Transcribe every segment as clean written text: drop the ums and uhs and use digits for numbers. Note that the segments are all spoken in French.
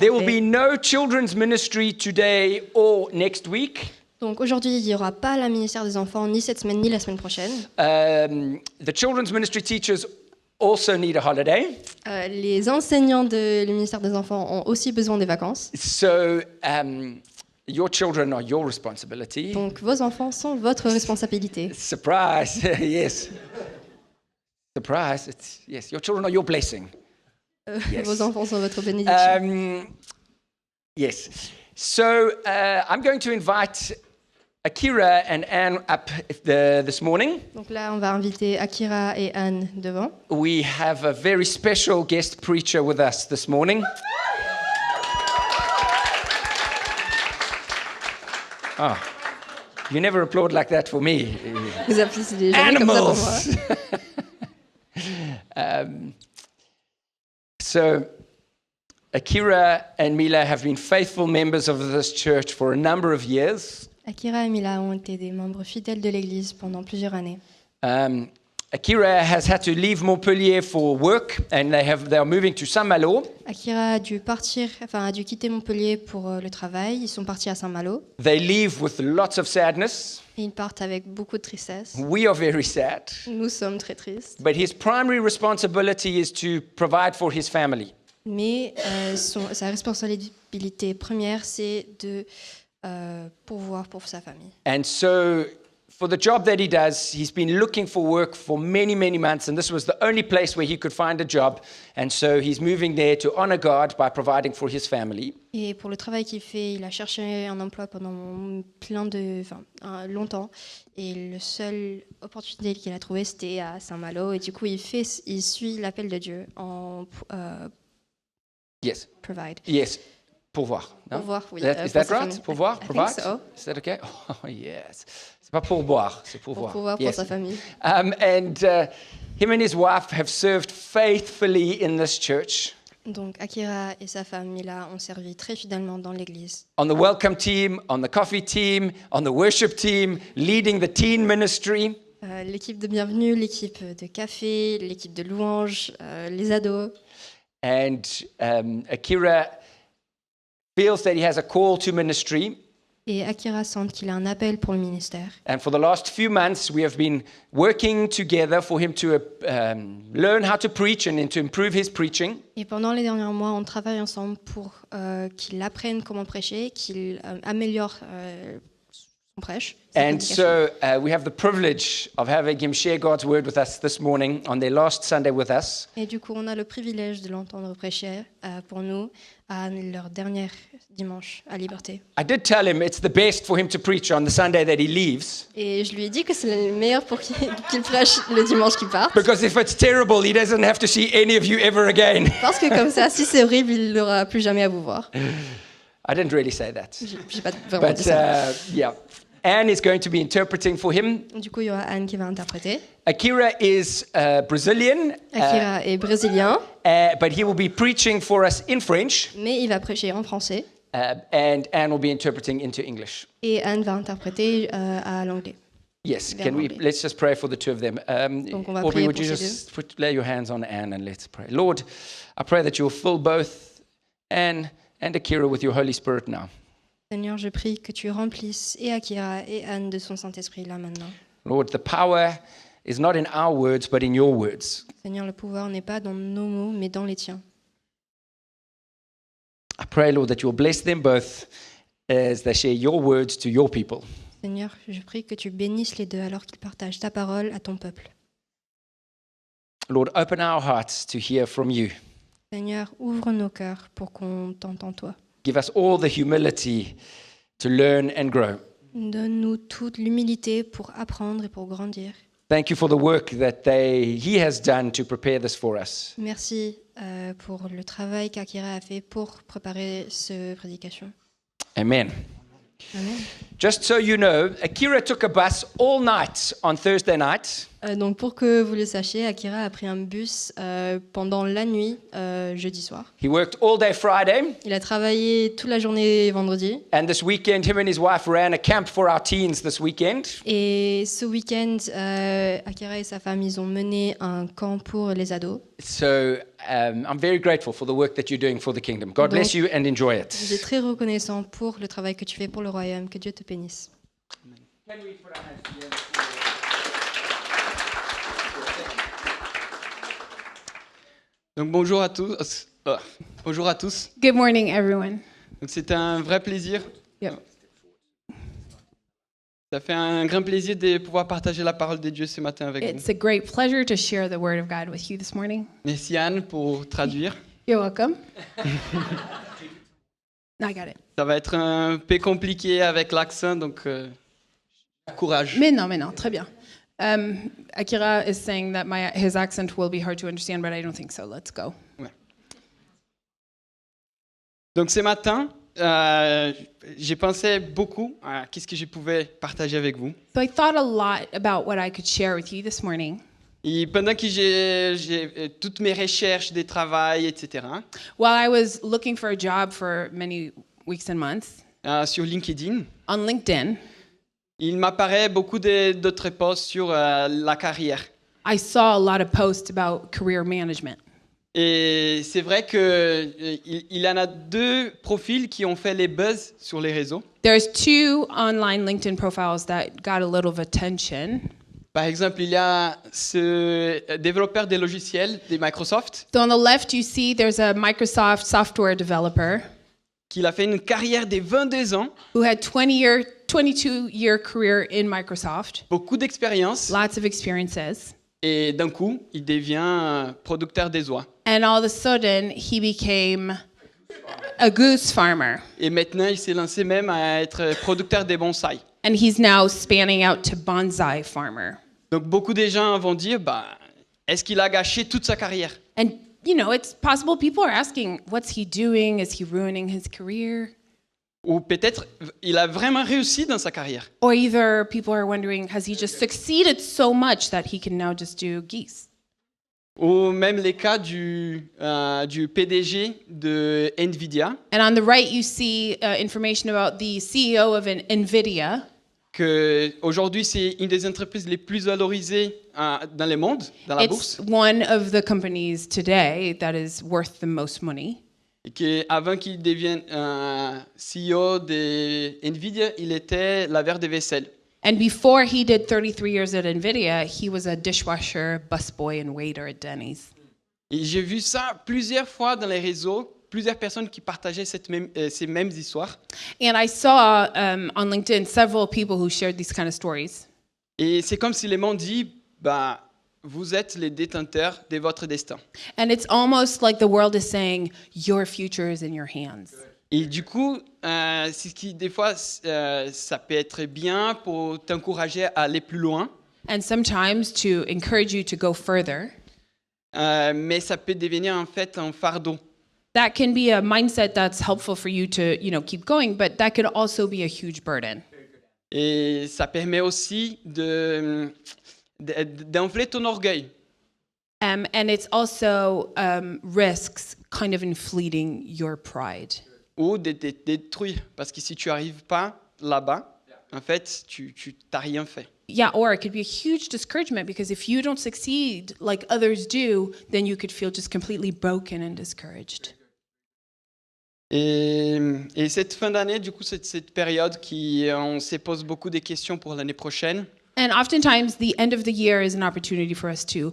There will be no children's ministry today or next week. Donc aujourd'hui, il n'y aura pas la ministère des enfants ni cette semaine ni la semaine prochaine. The children's ministry teachers also need a holiday. Les enseignants du ministère des enfants ont aussi besoin des vacances. So your children are your responsibility. Donc vos enfants sont votre responsabilité. Surprise, yes. Surprise, yes, your children are your blessing. Yes. Vos enfants sont votre bénédiction. Yes. So I'm going to invite Akira and Anne up this morning. Donc là, on va inviter Akira et Anne devant. We have a very special guest preacher with us this morning. Oh, you never applaud like that for me. Vous applaudissez jamais comme ça pour moi. Animals. So, Akira and Mila have been faithful members of this church for a number of years. Akira et Mila ont été des membres fidèles de l'Église pendant plusieurs années. Akira has had to leave Montpellier for work, and they are moving to Saint-Malo. Akira a dû quitter Montpellier pour le travail. Ils sont partis à Saint-Malo. They leave with lots of sadness. Et ils partent avec beaucoup de tristesse. We are very sad. Nous sommes très tristes. But his primary responsibility is to provide for his family. Mais sa responsabilité première, c'est de pourvoir pour sa famille. And so, for the job that he does, he's been looking for work for many, many months, and this was the only place where he could find a job. And so he's moving there to honor God by providing for his family. Et pour le travail qu'il fait, il a cherché un emploi pendant longtemps. Et la seule opportunité qu'il a trouvée, c'était à Saint-Malo. Et du coup, il suit l'appel de Dieu en Yes. provide. Yes. Pourvoir. No? Pourvoir, oui. Is that right? Pourvoir? I Provide? think so. Is that okay? Oh, yes. C'est pas pourboire, c'est pourvoir. Pour pourvoir pour sa famille. And him and his wife have served faithfully in this church. Donc Akira et sa femme Mila ont servi très fidèlement dans l'église. On the welcome team, on the coffee team, on the worship team, leading the teen ministry. L'équipe de bienvenue, l'équipe de café, l'équipe de louange, les ados. And Akira feels that he has a call to ministry. Et Akira sent qu'il a un appel pour le ministère. And for the last few months, we have been working together for him to learn how to preach and to improve his preaching. Et pendant les derniers mois, on travaille ensemble pour qu'il apprenne comment prêcher, qu'il améliore son prêche. And so we have the privilege of having him share God's word with us this morning on their last Sunday with us. Et du coup, on a le privilège de l'entendre prêcher pour nous à leur dernier dimanche à Liberté. I did tell him it's the best for him to preach on the Sunday that he leaves. Et je lui ai dit que c'est le meilleur pour qu'il prêche le dimanche qu'il part. Because if it's terrible, he doesn't have to see any of you ever again. Parce que comme ça, si c'est horrible, il n'aura plus jamais à vous voir. I didn't really say that. J'ai pas vraiment dit But ça. yeah. Anne is going to be interpreting for him. Du coup, il y aura Anne qui va interpréter. Akira is Brazilian. Akira est brésilien, But he will be preaching for us in French. mais il va prêcher en français. And Anne will be interpreting into English. Et Anne va interpréter à l'anglais. Yes, Vers l'anglais. let's just pray for the two of them. Donc on va Aubrey, prier would pour you ces just lay your hands on Anne and let's pray. Lord, I pray that you'll fill both Anne and Akira with your Holy Spirit now. Seigneur, je prie que tu remplisses et Akira et Anne de son Saint-Esprit là maintenant. Lord, the power is not in our words, but in your words. Seigneur, le pouvoir n'est pas dans nos mots, mais dans les tiens. I pray, Lord, that you'll bless them both as they share your words to your people. Seigneur, je prie que tu bénisses les deux alors qu'ils partagent ta parole à ton peuple. Lord, open our hearts to hear from you. Seigneur, ouvre nos cœurs pour qu'on t'entende toi. Give us all the humility to learn and grow. Donne-nous toute l'humilité pour apprendre et pour grandir. Thank you for the work that he has done to prepare this for us. Merci pour le travail qu'Akira a fait pour préparer cette prédication. Amen. Amen. Just so you know, Akira took a bus all night on Thursday night. Donc pour que vous le sachiez, Akira a pris un bus pendant la nuit jeudi soir. He worked all day Friday, Il a travaillé toute la journée vendredi. and this weekend, him and his wife ran a camp for our teens this weekend. Et ce week-end, Akira et sa femme, ils ont mené un camp pour les ados. So I'm very grateful for the work that you're doing for the kingdom. God bless you and enjoy Je it. suis très reconnaissant pour le travail que tu fais pour le royaume. Que Dieu te bénisse. Donc bonjour à tous. Bonjour à tous. Good morning, everyone. Donc c'est un vrai plaisir. Yep. Ça fait un grand plaisir de pouvoir partager la parole de Dieu ce matin avec It's vous. a great pleasure to share the word of God with you this morning. Merci Anne pour traduire. You're welcome. I got it. Ça va être un peu compliqué avec l'accent, donc courage. Mais non, très bien. Akira is saying that his accent will be hard to understand, but I don't think so. Let's go. Donc ce matin, j'ai pensé beaucoup à qu'est-ce que je pouvais partager avec vous. So I thought a lot about what I could share with you this morning. Et pendant que j'ai toutes mes recherches de travail, etc., While I was looking for a job for many weeks and months sur LinkedIn, on LinkedIn, il m'apparaît beaucoup d'autres posts sur la carrière. I saw a lot of posts about career management. Et c'est vrai qu'il y en a deux profils qui ont fait les buzz sur les réseaux. There's two online LinkedIn profiles that got a little of attention. Par exemple, il y a ce développeur des logiciels de Microsoft So on the left, you see there's a Microsoft software developer qui a fait une carrière de 22 ans, who had 22-year career in Microsoft, beaucoup d'expérience, lots of experiences, et d'un coup, il devient producteur des oies. and all of a sudden he became a goose farmer, Et maintenant, il s'est lancé même à être producteur des bonsaïs. and he's now spanning out to bonsai farmer. Donc beaucoup de gens vont dire, est-ce qu'il a gâché toute sa carrière? And you know, it's possible people are asking, what's he doing? Is he ruining his career? Ou peut-être il a vraiment réussi dans sa carrière. Or either people are wondering, has he just succeeded so much that he can now just do geese? Ou même les cas du PDG de Nvidia, And on the right, you see information about the CEO of NVIDIA, que aujourd'hui c'est une des entreprises les plus valorisées dans le monde, dans la It's bourse, one of the companies today that is worth the most money. et qu'avant qu'il devienne CEO de Nvidia, il était laveur de vaisselle. And before he did 33 years at NVIDIA, he was a dishwasher, busboy, and waiter at Denny's. Et j'ai vu ça plusieurs fois dans les réseaux, plusieurs personnes qui partageaient ces mêmes histoires. And I saw on LinkedIn several people who shared these kind of stories. Et c'est comme si les gens disent, vous êtes les détenteurs de votre destin. And it's almost like the world is saying, your future is in your hands. Et du coup, c'est ce qui, des fois, ça peut être bien pour t'encourager à aller plus loin, And sometimes to encourage you to go further. mais ça peut devenir en fait un fardeau. That can be a mindset that's helpful for you to, keep going, but that could also be a huge burden. Et ça permet aussi d'enfler ton orgueil. And it's also risks kind of inflating your pride. Ou de te détruire. Parce que si tu n'arrives pas là-bas, en fait, tu n'as rien fait. Yeah, or it could be a huge discouragement because if you don't succeed like others do, then you could feel just completely broken and discouraged. Et cette fin d'année, du coup, cette période on se pose beaucoup de questions pour l'année prochaine. And oftentimes, the end of the year is an opportunity for us to,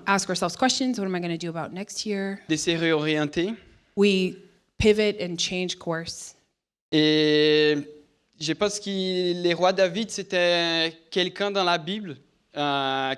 ask ourselves questions. What am I going to do about next year? De se réorienter. We pivot and change course. Et je pense que le roi David, c'était quelqu'un dans la Bible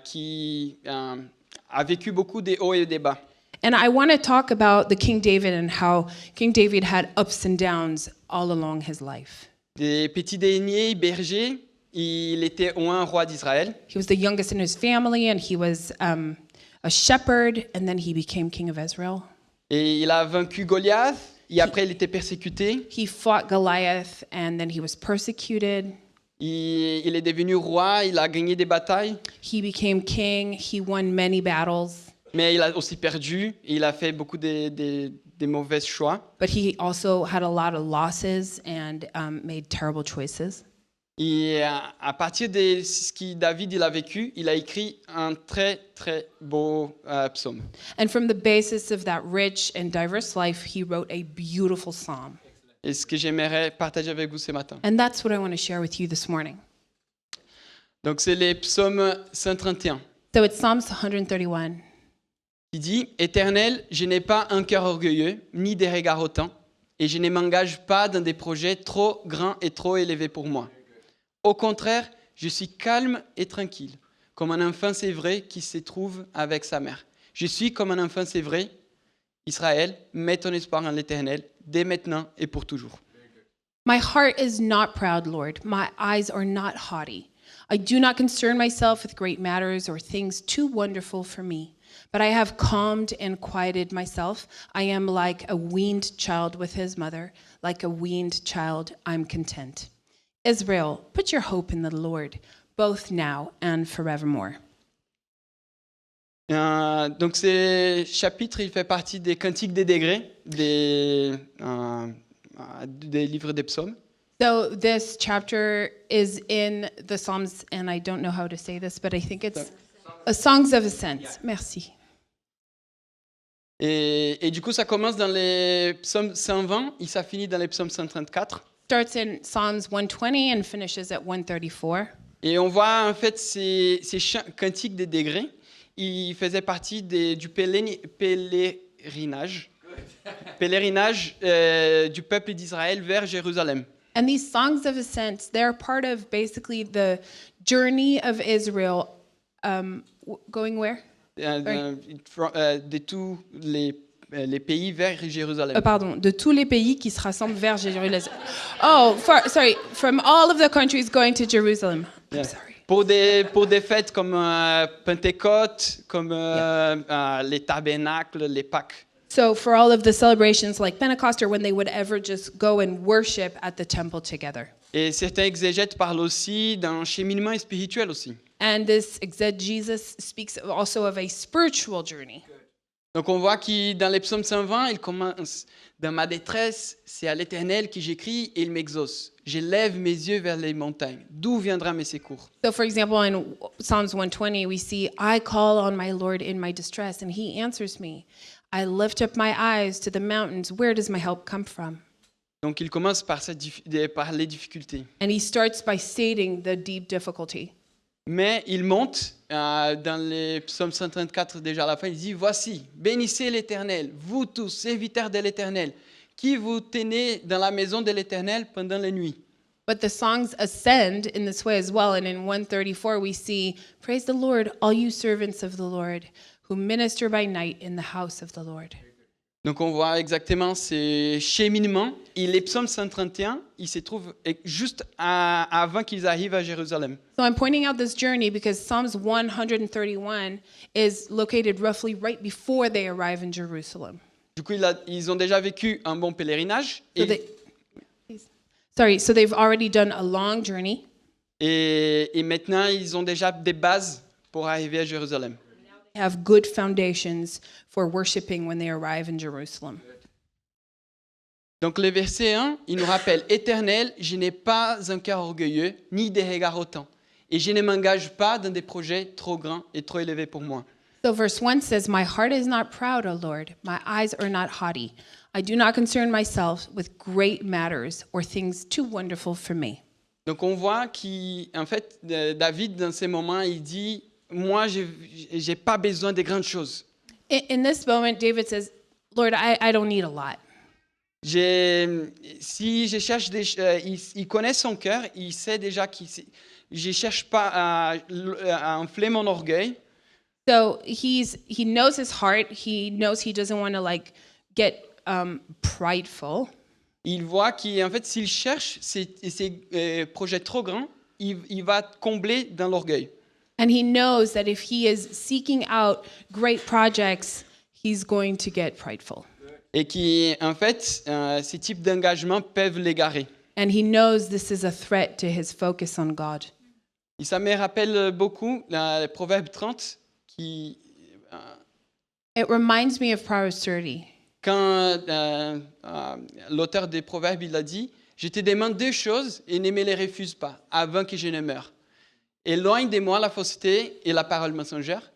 qui a vécu beaucoup de hauts et de bas. And I want to talk about the King David and how King David had ups and downs all along his life. Des petits deniers bergers, il était un roi d'Israël. He was the youngest in his family, and he was a shepherd, and then he became king of Israel. Et il a vaincu Goliath, et après il était persécuté. He fought Goliath, and then he was persecuted. Il est devenu roi, il a gagné des batailles, He became king. He won many battles, mais il a aussi perdu. Il a fait beaucoup des mauvais choix. but he also had a lot of losses and made terrible choices. Et à partir de ce que David il a vécu, il a écrit un très très beau psaume. And from the basis of that rich and diverse life, he wrote a beautiful psalm. Et ce que j'aimerais partager avec vous ce matin. And that's what I want to share with you this morning. Donc c'est les psaumes 131. So it's Psalms 131. Il dit « Éternel, je n'ai pas un cœur orgueilleux, ni des regards hautains, et je ne m'engage pas dans des projets trop grands et trop élevés pour moi. Au contraire, je suis calme et tranquille, comme un enfant sévré qui se trouve avec sa mère. Je suis comme un enfant sévré. Israël, mets ton espoir en l'Éternel, dès maintenant et pour toujours. » My heart is not proud, Lord. My eyes are not haughty. I do not concern myself with great matters or things too wonderful for me. But I have calmed and quieted myself. I am like a weaned child with his mother. Like a weaned child, I'm content. Israel, put your hope in the Lord, both now and forevermore. Donc ce chapitre, il fait partie des Cantiques des degrés, des livres des psaumes. So this chapter is in the Psalms, and I don't know how to say this, but I think it's Songs of Ascent. Merci. Et du coup, ça commence dans les psaumes 120 et ça finit dans les psaumes 134. Starts in Psalms 120 and finishes at 134. Et on voit en fait ces cantiques des degrés, ils faisaient partie du pèlerinage du peuple d'Israël vers Jérusalem. And these songs of ascent, they're part of basically the journey of Israel going where? De tous les pays vers Jérusalem. Pardon, de tous les pays qui se rassemblent vers Jérusalem. Oh, sorry, from all of the countries going to Jerusalem. I'm sorry. Pour des fêtes comme Pentecôte, comme les tabernacles, les Pâques. So for all of the celebrations like Pentecost or when they would ever just go and worship at the temple together. Et certains exégètes parlent aussi d'un cheminement spirituel aussi. And this exegesis speaks also of a spiritual journey. Donc on voit que dans les psaumes 120, il commence « Dans ma détresse, c'est à l'Éternel que j'écris et il m'exauce. Je lève mes yeux vers les montagnes. D'où viendra mes secours ?» So for example, in Psalms 120, we see, I call on my Lord in my distress, and he answers me. I lift up my eyes to the mountains. Where does my help come from? Donc il commence par les difficultés. And he starts by stating the deep difficulty. Mais il monte dans les psaumes 134 déjà à la fin, il dit « Voici, bénissez l'Éternel, vous tous, serviteurs de l'Éternel, qui vous tenez dans la maison de l'Éternel pendant les nuits. » But the songs ascend in this way as well. And in 134, we see, praise the Lord, all you servants of the Lord, who minister by night in the house of the Lord. Donc on voit exactement ces cheminements. Et les psaumes 131, ils se trouvent juste avant qu'ils arrivent à Jérusalem. So I'm pointing out this journey because Psalms 131 is located roughly right before they arrive in Jerusalem. Du coup, ils ont déjà vécu un bon pèlerinage. So they've already done a long journey. Et maintenant, ils ont déjà des bases pour arriver à Jérusalem. They have good foundations for worshiping when they arrive in Jerusalem. Donc le verset 1, il nous rappelle « Éternel, je n'ai pas un cœur orgueilleux, ni des regards hautains, et je ne m'engage pas dans des projets trop grands et trop élevés pour moi. » So verse 1 says, My heart is not proud, O Lord. My eyes are not haughty. I do not concern myself with great matters or things too wonderful for me. Donc on voit qu'en fait, David, dans ces moments, il dit « Moi, je n'ai pas besoin de grandes choses. » In this moment, David says, Lord, I don't need a lot. Si je cherche il connaît son cœur, il sait déjà que je cherche pas à enfler mon orgueil. So he knows his heart. He knows he doesn't want to get prideful. Il voit qu'en fait, s'il cherche ces projets trop grands, il va combler dans l'orgueil. And he knows that if he is seeking out great projects, he's going to get prideful. Et qu'en fait, ces types d'engagements peuvent l'égarer. And he knows this is a threat to his focus on God. Et ça me rappelle beaucoup le Proverbe 30 qui, It reminds me of Proverbs 30. quand l'auteur des Proverbes il a dit, je te demande deux choses et ne me les refuse pas avant que je ne meure. Éloigne de moi la fausseté et la parole mensongère.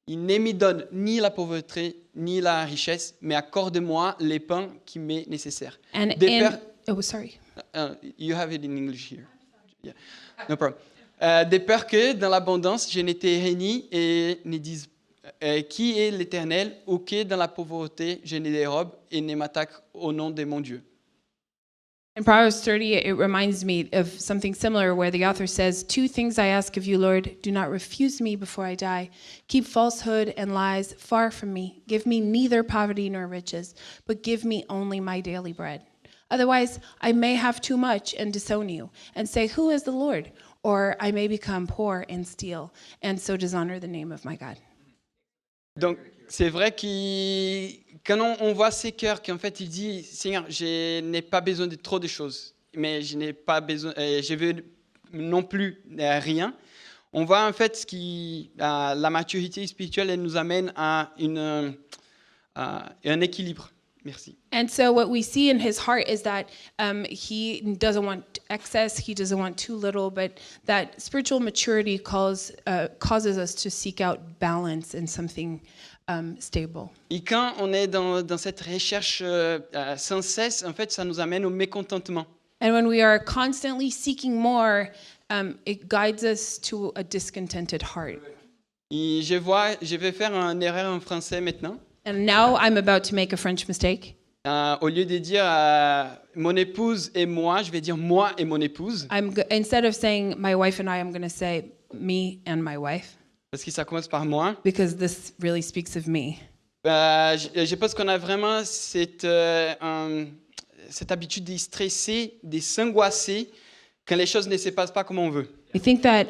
Il ne me donne ni la pauvreté ni la richesse, mais accorde-moi les pains qui m'est nécessaire. And De in, peur- oh, sorry. You have it in English here. Yeah. No problem. De peur que dans l'abondance je ne te réunis et ne dise qui est l'Éternel, ou que dans la pauvreté je ne dérobe et ne m'attaque au nom de mon Dieu. In Proverbs 30, it reminds me of something similar where the author says, "Two things I ask of you, Lord. Do not refuse me before I die. Keep falsehood and lies far from me. Give me neither poverty nor riches, but give me only my daily bread. Otherwise, I may have too much and disown you and say, 'Who is the Lord?' Or I may become poor and steal, and so dishonor the name of my God." Donc c'est vrai que quand on voit ces cœurs qu'en fait il dit Seigneur, je n'ai pas besoin de trop de choses, mais je n'ai pas besoin, je veux non plus rien. On voit en fait ce qui la maturité spirituelle elle nous amène à un équilibre. Merci. And so what we see in his heart is that he doesn't want excess, he doesn't want too little, but that spiritual maturity causes us to seek out balance in something stable. Et quand on est dans cette recherche sans cesse, en fait, ça nous amène au mécontentement. And when we are constantly seeking more, it guides us to a discontented heart. Et je vais faire une erreur en français maintenant. And now I'm about to make a French mistake. Au lieu de dire mon épouse et moi, je vais dire moi et mon épouse. Instead of saying my wife and I'm going to say me and my wife, Parce que ça commence par moi. because this really speaks of me. Je pense qu'on a vraiment cette habitude de stresser, de s'angoisser quand les choses ne se passent pas comme on veut. I think that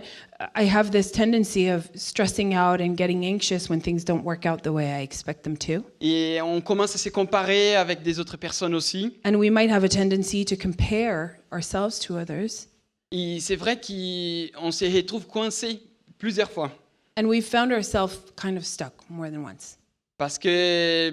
I have this tendency of stressing out and getting anxious when things don't work out the way I expect them to. Et on commence à se comparer avec des autres personnes aussi. And we might have a tendency to compare ourselves to others. Et c'est vrai qu'on se retrouve coincé plusieurs fois. And we've found ourselves kind of stuck more than once. Parce que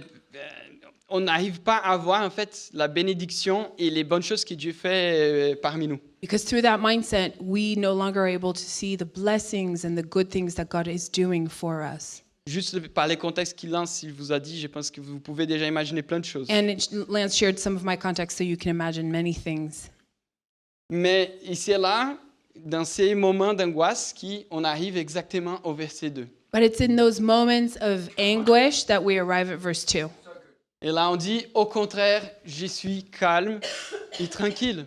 on n'arrive pas à voir en fait la bénédiction et les bonnes choses que Dieu fait parmi nous. Because through that mindset, we no longer are able to see the blessings and the good things that God is doing for us. Juste par les contextes qu'il lance, il vous a dit, je pense que vous pouvez déjà imaginer plein de choses. And Lance shared some of my context so you can imagine many things. Mais c'est là, dans ces moments d'angoisse, qu'on arrive exactement au verset 2. But it's in those moments of anguish that we arrive at verse 2. Et là, on dit, au contraire, je suis calme et tranquille.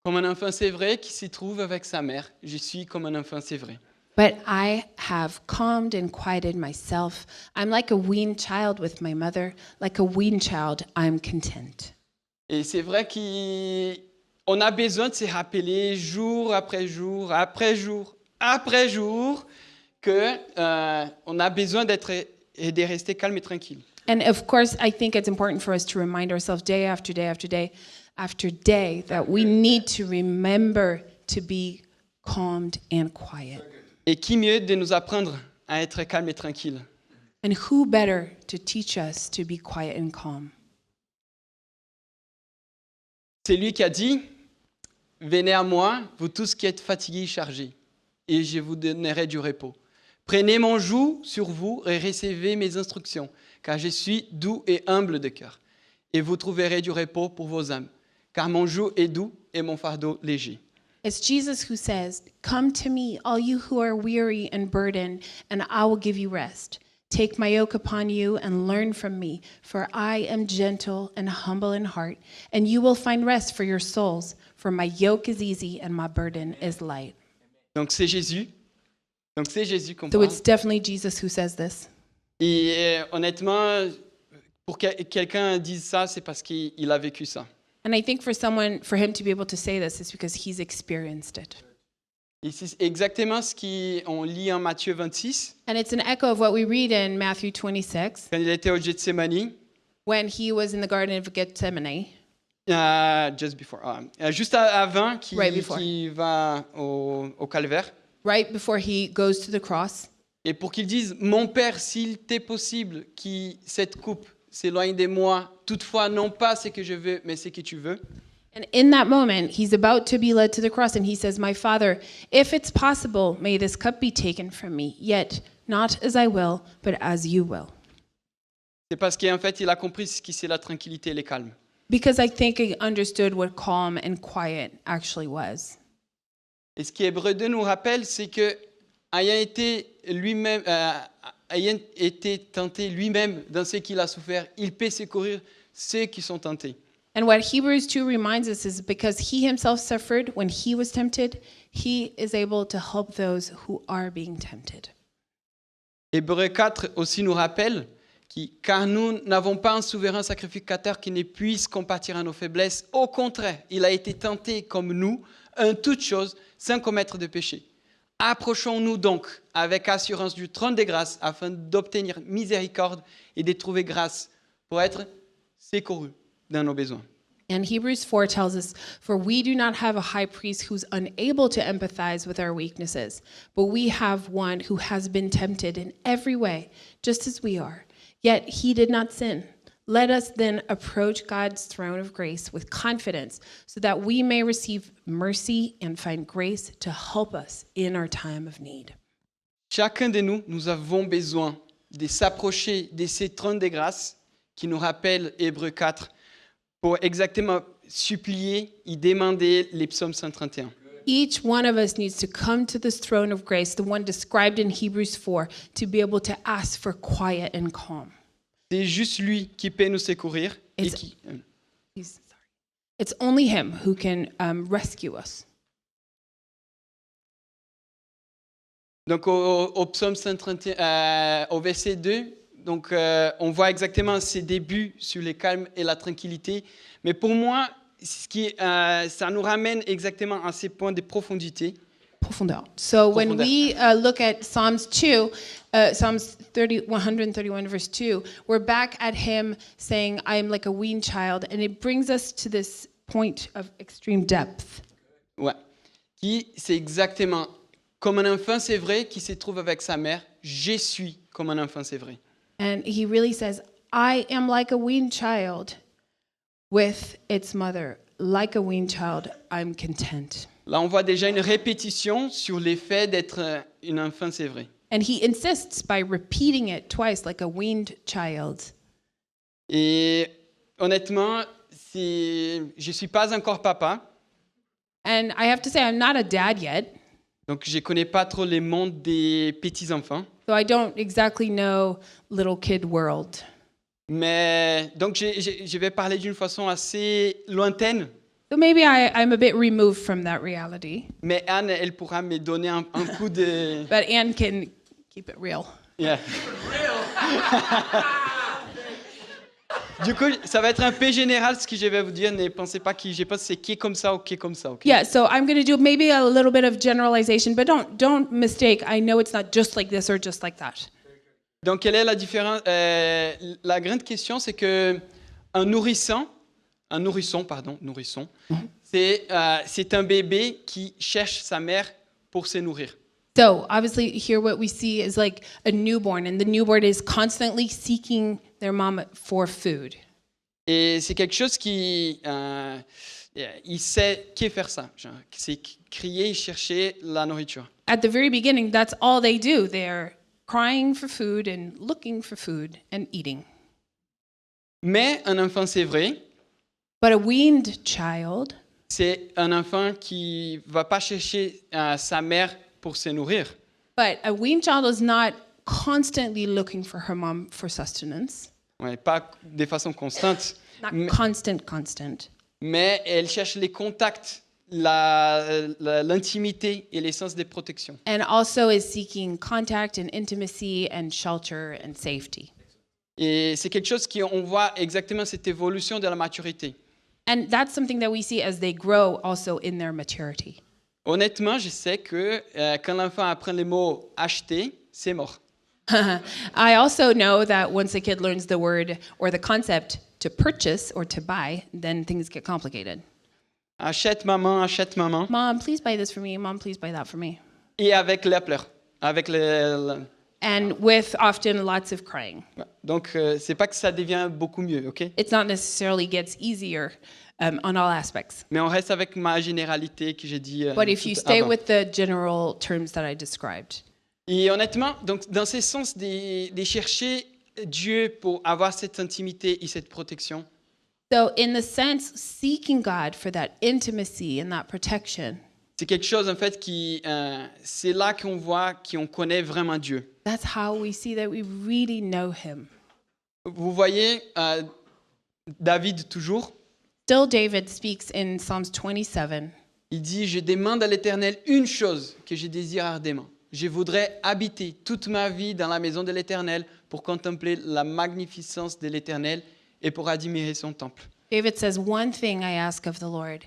Comme un enfant sévré qui s'y trouve avec sa mère, je suis comme un enfant sévré. But I have calmed and quieted myself. I'm like a weaned child with my mother. Like a weaned child, I'm content. Et c'est vrai qu'on a besoin de se rappeler jour après jour, après jour, après jour, qu'on a besoin d'être et de rester calme et tranquille. And of course, I think it's important for us to remind ourselves day after day after day after day that we need to remember to be calmed and quiet. Et qui mieux de nous apprendre à être calme et tranquille? And who better to teach us to be quiet and calm? C'est lui qui a dit, venez à moi, vous tous qui êtes fatigués et chargés, et je vous donnerai du repos. Prenez mon joug sur vous et recevez mes instructions, car je suis doux et humble de cœur, et vous trouverez du repos pour vos âmes, car mon joug est doux et mon fardeau léger. It's Jesus who says, "Come to me, all you who are weary and burdened, and I will give you rest. Take my yoke upon you and learn from me, for I am gentle and humble in heart, and you will find rest for your souls, for my yoke is easy and my burden is light." Donc c'est Jésus qu'on So parle. it's definitely Jesus who says this. Et honnêtement, pour que quelqu'un dise ça, c'est parce qu'il a vécu ça. And I think for him to be able to say this is because he's experienced it. Et c'est exactement ce qu'on lit en Matthieu 26, And it's an echo of what we read in Matthew 26, quand il était au Gethsémani. when he was in the Garden of Gethsemane. Just before. Juste avant Right before. qui va au calvaire. right before he goes to the cross. Et pour qu'il dise, mon Père, s'il t'est possible que cette coupe s'éloigne de moi, toutefois non pas ce que je veux, mais ce que tu veux. And in that moment, he's about to be led to the cross, and he says, My Father, if it's possible, may this cup be taken from me, yet not as I will, but as you will. C'est parce qu'en fait, il a compris ce qui c'est la tranquillité et le calme. Because I think he understood what calm and quiet actually was. Et ce qu'Hébreu 2 nous rappelle, c'est que ayant été tenté lui-même dans ce qu'il a souffert, il peut secourir ceux qui sont tentés. And what Hebrews 2 reminds us is because he himself suffered when he was tempted, he is able to help those who are being tempted. Hébreu 4 aussi nous rappelle car nous n'avons pas un souverain sacrificateur qui ne puisse compatir à nos faiblesses. Au contraire, il a été tenté comme nous, en toutes choses, sans commettre de péché. Approchons-nous donc avec assurance du trône de grâce afin d'obtenir miséricorde et de trouver grâce pour être secourus dans nos besoins. And Hebrews 4 tells us, For we do not have a high priest who's unable to empathize with our weaknesses, but we have one who has been tempted in every way, just as we are. Yet he did not sin. Let us then approach God's throne of grace with confidence so that we may receive mercy and find grace to help us in our time of need. Chacun de nous, nous avons besoin de s'approcher de ces trônes de grâce qui nous rappellent Hébreux 4 pour exactement supplier et demander les psaumes 131. Each one of us needs to come to this throne of grace, the one described in Hebrews 4, to be able to ask for quiet and calm. C'est juste lui qui peut nous secourir. Et qui, It's only him who can rescue us. donc au psaume 131, au verset 2, donc, on voit exactement ses débuts sur le calme et la tranquillité. Mais pour moi, ça nous ramène exactement à ces points de profondité. Profondeur. So when we look at Psalms 2, Psalms 131 verse 2, we're back at him saying, I am like a weaned child. And it brings us to this point of extreme depth. Ouais. C'est exactement comme un enfant, c'est vrai, qui se trouve avec sa mère. Je suis comme un enfant, c'est vrai. And he really says, I am like a weaned child with its mother. Like a weaned child, I'm content. Là, on voit déjà une répétition sur l'effet d'être un enfant, c'est vrai. And he insists by repeating it twice, like a weaned child. Et honnêtement, je ne suis pas encore papa. And I have to say, I'm not a dad yet. Donc, je ne connais pas trop le monde des petits-enfants. So I don't exactly know little kid world. Mais donc, je vais parler d'une façon assez lointaine. So maybe I'm a bit removed from that reality. Mais Anne, elle pourra me donner un coup de... But Anne can keep it real. Yeah. Du coup, ça va être un peu général ce que je vais vous dire. Ne pensez pas que je pense c'est qui est comme ça ou qui est comme ça. Okay? Yeah, so I'm going to do maybe a little bit of generalization, but don't mistake. I know it's not just like this or just like that. Donc, quelle est la différence? La grande question, c'est que un nourrisson, c'est un bébé qui cherche sa mère pour se nourrir. So obviously here what we see is like a newborn, and the newborn is constantly seeking their mom for food. Et c'est quelque chose qui... il sait qui faire ça. C'est crier et chercher la nourriture. At the very beginning, that's all they do. They're crying for food and looking for food and eating. Mais un enfant, c'est vrai, But a weaned child, c'est un enfant qui va pas chercher sa mère pour se nourrir. but a weaned child is not constantly looking for her mom for sustenance. Ouais, pas de façon constante, Not Mais- constant. mais elle cherche les contacts, l'intimité et les sens de protection. And also is seeking contact and intimacy and shelter and safety. Et c'est quelque chose qu'on voit exactement cette évolution de la maturité. And that's something that we see as they grow also in their maturity. Honnêtement, je sais que quand l'enfant apprend les mots acheter, c'est mort. I also know that once a kid learns the word or the concept to purchase or to buy, then things get complicated. Achète maman, achète maman. Mom, please buy this for me. Mom, please buy that for me. Et avec les pleurs. Avec And with often lots of crying. Donc, c'est pas que ça devient beaucoup mieux, ok? It's not necessarily gets easier on all aspects. Mais on reste avec ma généralité que j'ai dit. But if you tout stay avant. with the general terms that I described. Et honnêtement, donc, dans ce sens de chercher Dieu pour avoir cette intimité et cette protection, So in the sense, seeking God for that intimacy and that protection, c'est quelque chose en fait qui, c'est là qu'on voit, qu'on connaît vraiment Dieu. that's how we see that we really know Him. Vous voyez David toujours, Still, David speaks in Psalms 27. il dit, je demande à l'Éternel une chose que je désire ardemment. Je voudrais habiter toute ma vie dans la maison de l'Éternel pour contempler la magnificence de l'Éternel et pour admirer son temple. David says, "One thing I ask of the Lord,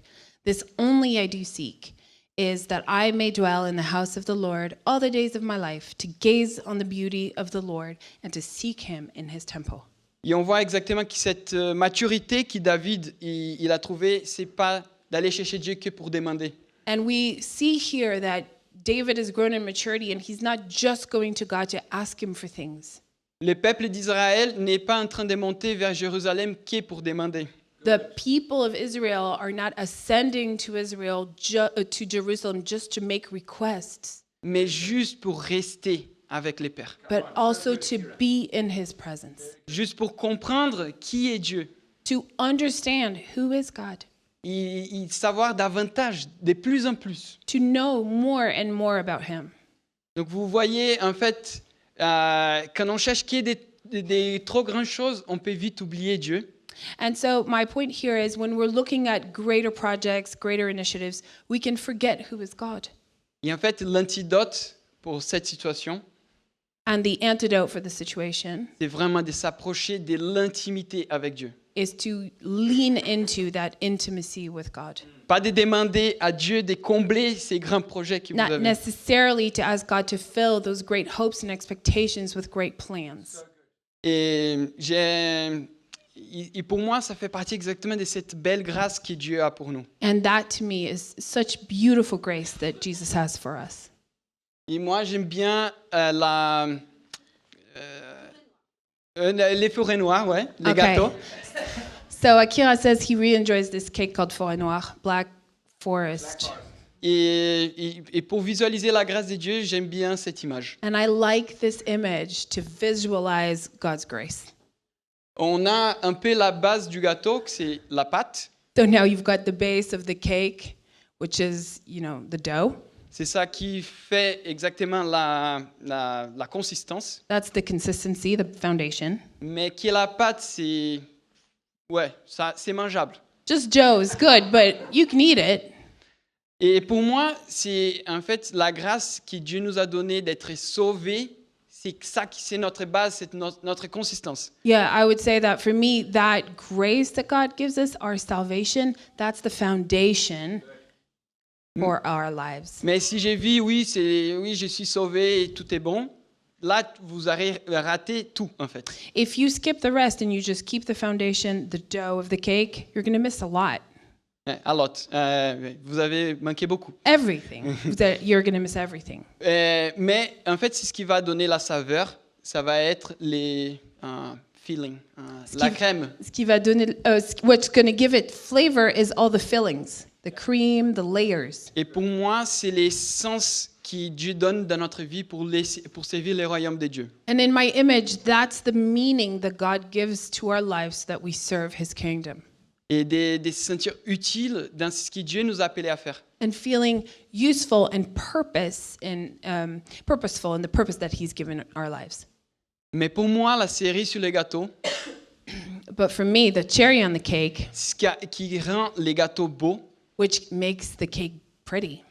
this only I do seek, is that I may dwell in the house of the Lord all the days of my life, to gaze on the beauty of the Lord and to seek Him in His temple." Et on voit exactement que cette maturité que David il a trouvée, c'est pas d'aller chercher Dieu que pour demander. And we see here that David has grown in maturity and he's not just going to God to ask Him for things. Le peuple d'Israël n'est pas en train de monter vers Jérusalem que pour demander. The people of Israel are not ascending to to Jerusalem just to make requests, Mais juste pour rester avec les pères. but also to be in His presence, Juste pour comprendre qui est Dieu. to understand who is God, Et savoir davantage, de plus en plus. to know more and more about Him. Donc vous voyez, en fait, quand on cherche qu'il y ait des trop grandes choses, on peut vite oublier Dieu. And so my point here is when we're looking at greater projects, greater initiatives, we can forget who is God. Et en fait, l'antidote pour cette situation, And the antidote for the situation c'est vraiment de s'approcher de l'intimité avec Dieu. is to lean into that intimacy with God. Pas de demander à Dieu de combler ces grands projets que vous Not avez. necessarily to ask God to fill those great hopes and expectations with great plans. Et pour moi, ça fait partie exactement de cette belle grâce que Dieu a pour nous. And that to me is such beautiful grace that Jesus has for us. Et moi, j'aime bien les forêts noires, ouais, les Okay. gâteaux. So Akira says he really enjoys this cake called Forêt Noire, Black Forest. Et pour visualiser la grâce de Dieu, j'aime bien cette image. And I like this image to visualize God's grace. On a un peu la base du gâteau, que c'est la pâte. So now you've got the base of the cake, which is, the dough. C'est ça qui fait exactement la consistance. That's the consistency, the foundation. Mais qui est la pâte, c'est... Ouais, ça, c'est mangeable. Just dough is good, but you can eat it. Et pour moi, c'est en fait la grâce que Dieu nous a donnée d'être sauvés. C'est ça qui c'est notre base, c'est notre consistance. Yeah, I would say that for me, that grace that God gives us, our salvation, that's the foundation for our lives. Mais si j'ai vu, oui, je suis sauvé et tout est bon, là, vous avez raté tout, en fait. If you skip the rest and you just keep the foundation, the dough of the cake, you're going to miss a lot. A lot. Vous avez manqué beaucoup. Everything. You're going to miss everything. Mais en fait, c'est ce qui va donner la saveur, ça va être les filling, la crème. Ce qui va donner, what's going to give it flavor is all the fillings, the cream, the layers. Et pour moi, c'est l'essence que Dieu donne dans notre vie pour servir le royaume de Dieu. And in my image, that's the meaning that God gives to our lives so that we serve His kingdom. Et de se sentir utile dans ce que Dieu nous a appelé à faire. And feeling useful and purposeful in the purpose that He's given our lives. Mais pour moi, la cerise sur le gâteau, But for me, the cherry on the cake, ce qui rend les gâteaux beaux, which makes the cake pretty,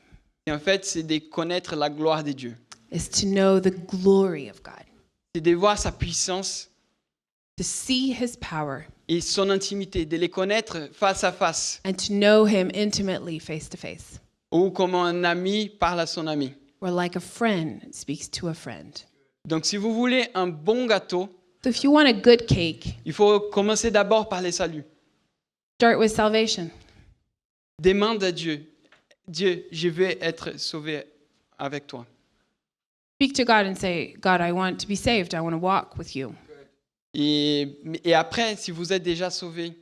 et en fait, c'est de connaître la gloire de Dieu. is to know the glory of God, C'est de voir sa puissance to see His power, et son intimité, de les connaître face à face, and to know Him intimately face to face, ou comme un ami parle à son ami. or like a friend speaks to a friend. Donc, si vous voulez un bon gâteau, So if you want a good cake, il faut commencer d'abord par les saluts. start with salvation. Demande à Dieu, Dieu, je veux être sauvé avec toi. Speak to God and say, God, I want to be saved. I want to walk with you. Et après, si vous êtes déjà sauvé,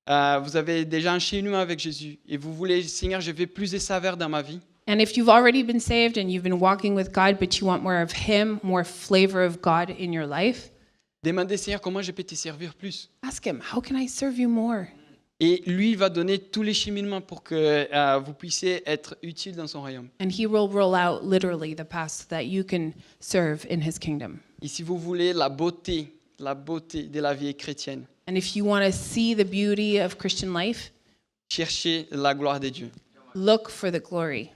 vous avez déjà un cheminement avec Jésus et vous voulez, Seigneur, je veux plus de saveur dans ma vie. And if you've already been saved and you've been walking with God, but you want more of Him, more flavor of God in your life, Demandez, Seigneur, comment je peux te servir plus. ask Him, how can I serve you more? Et lui, il va donner tous les cheminements pour que vous puissiez être utile dans son royaume. And He will roll out literally the path so that you can serve in His kingdom. Et si vous voulez la beauté de la vie chrétienne, And if you want to see the beauty of Christian life, cherchez la gloire de Dieu. look for the glory.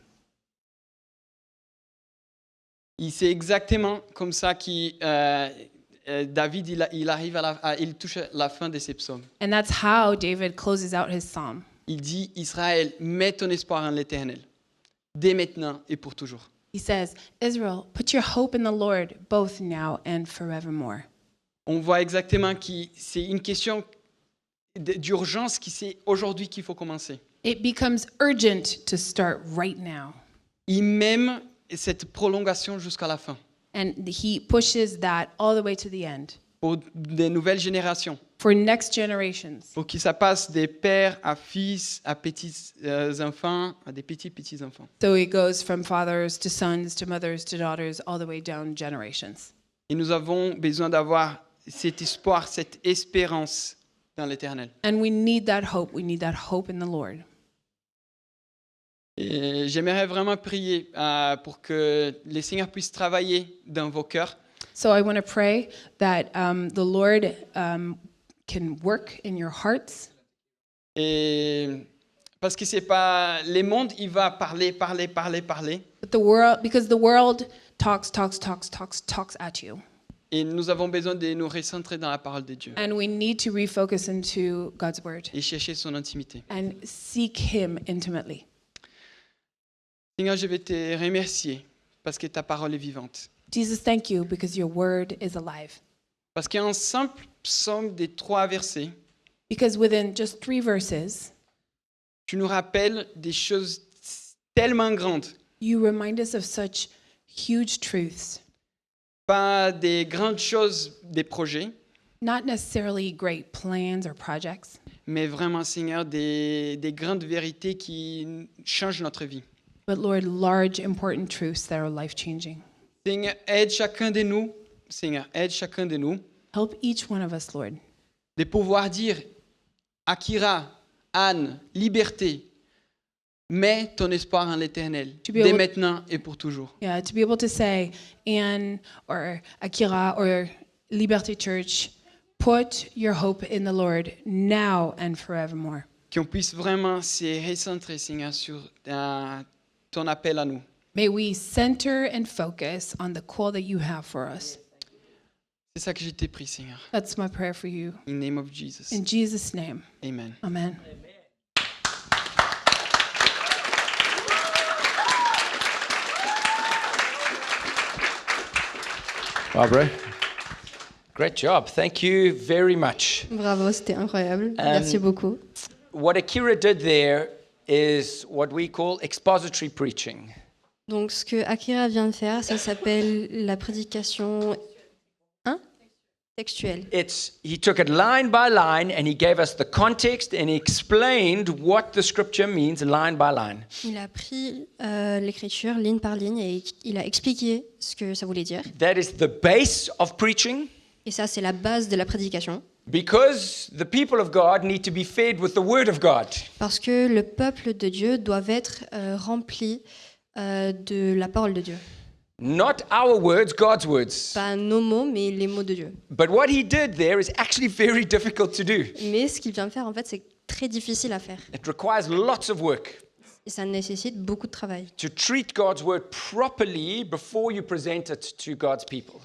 Et c'est exactement comme ça que David il touche la fin de ses psaumes. And that's how David closes out his psalm. Il dit, Israël, mets ton espoir en l'Éternel, dès maintenant et pour toujours. He says, Israel, put your hope in the Lord, both now and forevermore. On voit exactement que c'est une question d'urgence qui c'est aujourd'hui qu'il faut commencer. It becomes urgent to start right now. Il m'aime cette prolongation jusqu'à la fin, And he pushes that all the way to the end pour des nouvelles générations, for next generations. pour que ça passe des pères à fils, à petits enfants, à des petits enfants. So it goes from fathers to sons to mothers to daughters, all the way down generations. Et nous avons besoin d'avoir cet espoir, cette espérance dans l'Éternel. And we need that hope. We need that hope in the Lord. Et j'aimerais vraiment prier pour que les Seigneurs puissent travailler dans vos cœurs. So I want to pray that the Lord can work in your hearts. Et parce que c'est pas les mondes, il va parler. But the world, because the world talks at you. Et nous avons besoin de nous recentrer dans la parole de Dieu And we need to refocus into God's word et chercher son intimité. and seek Him intimately. Seigneur, je vais te remercier parce que ta parole est vivante. Jesus, thank you because your word is alive. Parce qu'un simple psaume des 3 versets, Because within just 3 verses, tu nous rappelles des choses tellement grandes, you remind us of such huge truths, pas des grandes choses des projets, not necessarily great plans or projects, mais vraiment, Seigneur, des grandes vérités qui changent notre vie. but Lord, large, important truths that are life-changing. Seigneur, aide chacun de nous, Help each one of us, Lord, de pouvoir dire, Akira, Anne, liberté, mets ton espoir en l'Éternel, To be dès able- maintenant et pour toujours. yeah, to be able to say, Anne or Akira or Liberty Church, put your hope in the Lord now and forevermore. Qu'on puisse vraiment se recentrer, Seigneur, sur ton appel à nous. May we center and focus on the call that you have for us. C'est ça que je t'ai pris, Seigneur. That's my prayer for you. In the name of Jesus. In Jesus' name, Amen. amen. Barbara, great job. Thank you very much. Bravo, c'était incroyable. Merci beaucoup. What Akira did there is what we call expository preaching. Donc, ce que Akira vient de faire, ça s'appelle la prédication textuelle. He took it line by line and he gave us the context and he explained what the scripture means line by line. Il a pris l'écriture ligne par ligne et il a expliqué ce que ça voulait dire. That is the base of preaching Et ça, c'est la base de la prédication. because the people of God need to be fed with the word of God. Parce que le peuple de Dieu doit être rempli de la parole de Dieu. Not our words, God's words. Pas nos mots, mais les mots de Dieu. But what he did there is actually very difficult to do. Mais ce qu'il vient de faire, en fait, c'est très difficile à faire. It requires lots of work Et ça nécessite beaucoup de travail to treat God's word properly before you present it to God's people.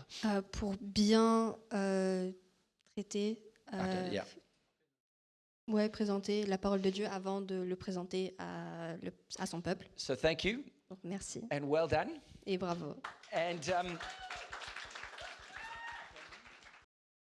pour bien traiter, Okay, yeah. présenter la parole de Dieu avant de le présenter à son peuple. So thank you Donc merci and well done. et bravo. And